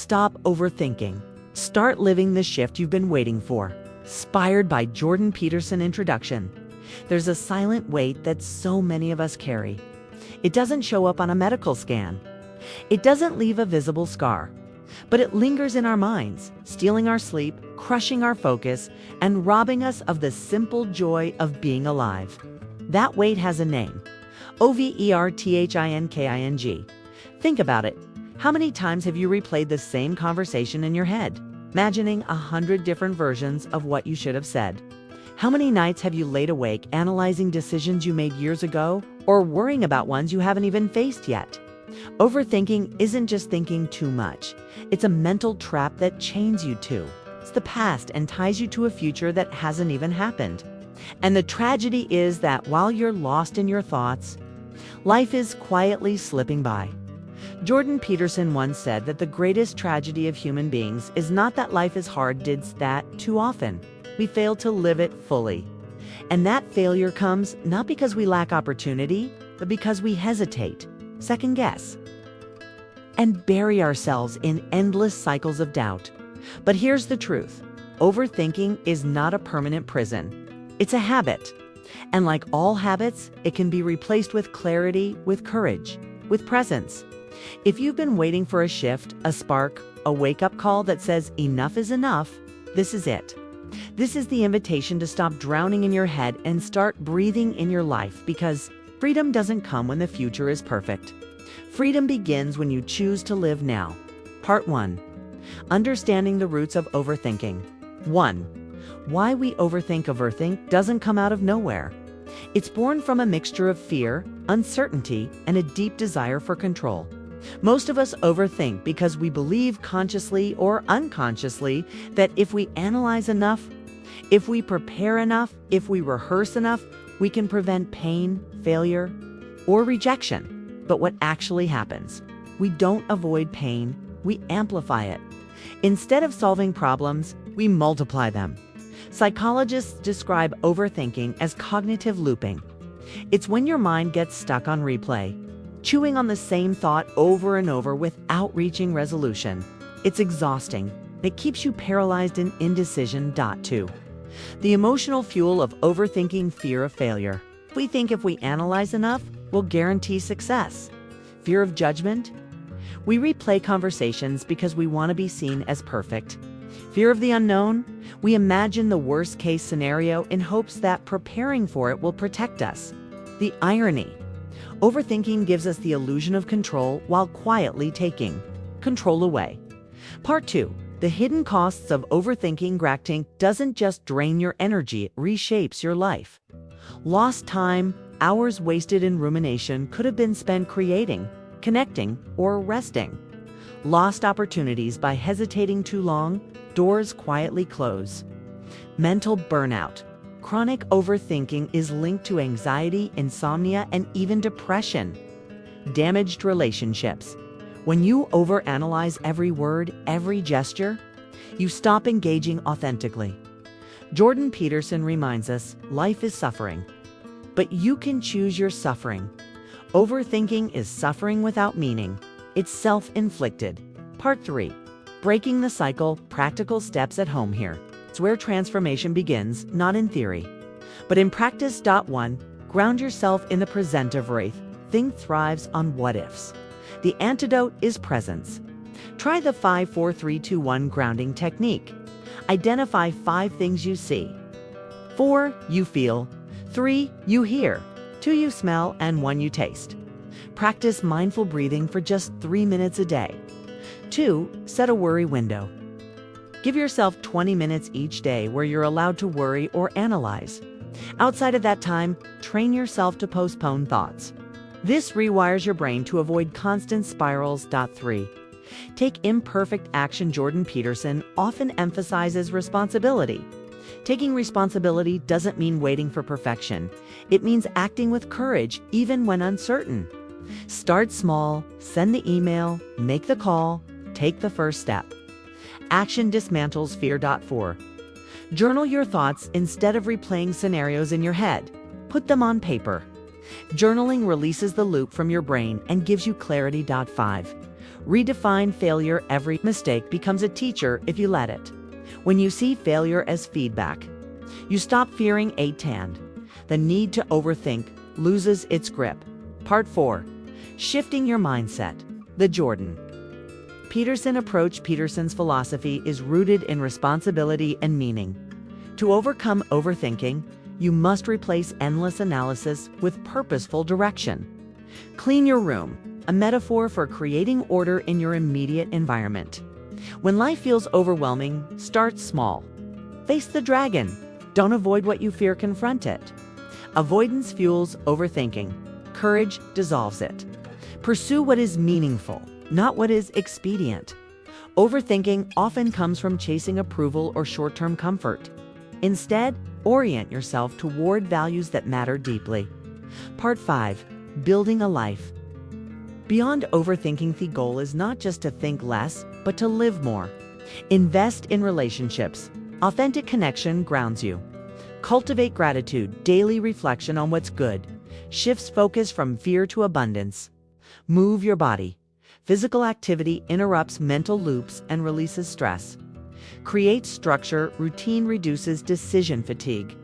Stop overthinking. Start living the shift you've been waiting for. Inspired by Jordan Peterson introduction. There's a silent weight that so many of us carry. It doesn't show up on a medical scan. It doesn't leave a visible scar. But it lingers in our minds, stealing our sleep, crushing our focus, and robbing us of the simple joy of being alive. That weight has a name. Overthinking. Think about it. How many times have you replayed the same conversation in your head, imagining 100 different versions of what you should have said? How many nights have you laid awake analyzing decisions you made years ago or worrying about ones you haven't even faced yet? Overthinking isn't just thinking too much. It's a mental trap that chains you to the past and ties you to a future that hasn't even happened. And the tragedy is that while you're lost in your thoughts, life is quietly slipping by. Jordan Peterson once said that the greatest tragedy of human beings is not that life is hard, it's that too often we fail to live it fully. And that failure comes not because we lack opportunity, but because we hesitate, second guess, and bury ourselves in endless cycles of doubt. But here's the truth. Overthinking is not a permanent prison. It's a habit. And like all habits, it can be replaced with clarity, with courage, with presence. If you've been waiting for a shift, a spark, a wake-up call that says enough is enough, this is it. This is the invitation to stop drowning in your head and start breathing in your life, because freedom doesn't come when the future is perfect. Freedom begins when you choose to live now. Part 1. Understanding the roots of overthinking. 1. Why we overthink doesn't come out of nowhere. It's born from a mixture of fear, uncertainty, and a deep desire for control. Most of us overthink because we believe consciously or unconsciously that if we analyze enough, if we prepare enough, if we rehearse enough, we can prevent pain, failure, or rejection. But what actually happens? We don't avoid pain, we amplify it. Instead of solving problems, we multiply them. Psychologists describe overthinking as cognitive looping. It's when your mind gets stuck on replay, chewing on the same thought over and over without reaching resolution. It's exhausting. It keeps you paralyzed in indecision. 2. The emotional fuel of overthinking: fear of failure. We think if we analyze enough, we'll guarantee success. Fear of judgment. We replay conversations because we want to be seen as perfect. Fear of the unknown. We imagine the worst-case scenario in hopes that preparing for it will protect us. The irony. Overthinking gives us the illusion of control while quietly taking control away. Part 2. The hidden costs of overthinking. Doesn't just drain your energy, it reshapes your life. Lost time, hours wasted in rumination could have been spent creating, connecting, or resting. Lost opportunities by hesitating too long, doors quietly close. Mental burnout. Chronic overthinking is linked to anxiety, insomnia, and even depression. Damaged relationships. When you overanalyze every word, every gesture, you stop engaging authentically. Jordan Peterson reminds us, life is suffering, but you can choose your suffering. Overthinking is suffering without meaning. It's self-inflicted. Part 3. Breaking the cycle, practical steps at home here. It's where transformation begins, not in theory, but in practice. 1. Ground yourself in the present of wraith. Think thrives on what-ifs. The antidote is presence. Try the 5-4-3-2-1 grounding technique. Identify 5 things you see. 4 you feel. 3 you hear. 2 you smell, and 1 you taste. Practice mindful breathing for just 3 minutes a day. 2. Set a worry window. Give yourself 20 minutes each day where you're allowed to worry or analyze. Outside of that time, train yourself to postpone thoughts. This rewires your brain to avoid constant spirals. 3. Take imperfect action. Jordan Peterson often emphasizes responsibility. Taking responsibility doesn't mean waiting for perfection. It means acting with courage, even when uncertain. Start small, send the email, make the call, take the first step. Action dismantles fear. 4. Journal your thoughts instead of replaying scenarios in your head. Put them on paper. Journaling releases the loop from your brain and gives you clarity. 5. Redefine failure. Every mistake becomes a teacher if you let it. When you see failure as feedback, you stop fearing a tand. The need to overthink loses its grip. Part 4. Shifting your mindset. The Jordan Peterson approach. Peterson's philosophy is rooted in responsibility and meaning. To overcome overthinking, you must replace endless analysis with purposeful direction. Clean your room, a metaphor for creating order in your immediate environment. When life feels overwhelming, start small. Face the dragon. Don't avoid what you fear, confront it. Avoidance fuels overthinking. Courage dissolves it. Pursue what is meaningful, not what is expedient. Overthinking often comes from chasing approval or short-term comfort. Instead, orient yourself toward values that matter deeply. Part 5. Building a life. Beyond overthinking, the goal is not just to think less, but to live more. Invest in relationships. Authentic connection grounds you. Cultivate gratitude. Daily reflection on what's good shifts focus from fear to abundance. Move your body. Physical activity interrupts mental loops and releases stress. Create structure. Routine reduces decision fatigue,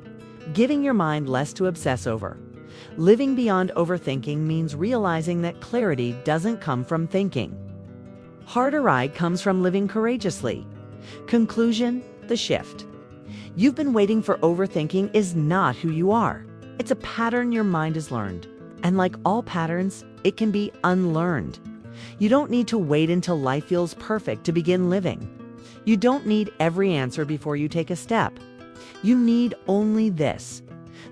giving your mind less to obsess over. Living beyond overthinking means realizing that clarity doesn't come from thinking. Harder ride comes from living courageously. Conclusion: the shift. You've been waiting for. Overthinking is not who you are. It's a pattern your mind has learned. And like all patterns, it can be unlearned. You don't need to wait until life feels perfect to begin living. You don't need every answer before you take a step. You need only this: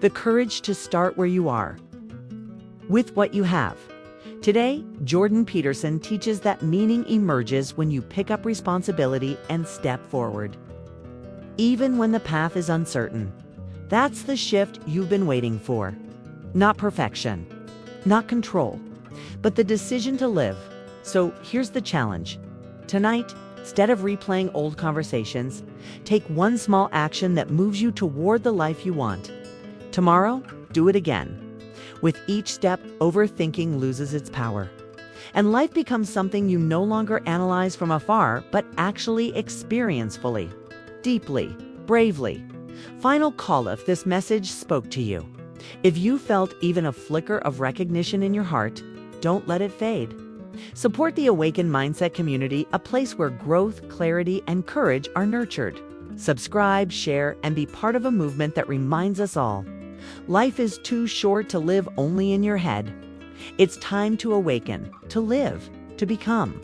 the courage to start where you are, with what you have. Today, Jordan Peterson teaches that meaning emerges when you pick up responsibility and step forward, even when the path is uncertain. That's the shift you've been waiting for. Not perfection, not control, but the decision to live. So here's the challenge. Tonight, instead of replaying old conversations, take one small action that moves you toward the life you want. Tomorrow, do it again. With each step, overthinking loses its power, and life becomes something you no longer analyze from afar, but actually experience fully, deeply, bravely. Final call: if this message spoke to you, if you felt even a flicker of recognition in your heart, don't let it fade. Support the Awaken Mindset community, a place where growth, clarity, and courage are nurtured. Subscribe, share, and be part of a movement that reminds us all: life is too short to live only in your head. It's time to awaken, to live, to become.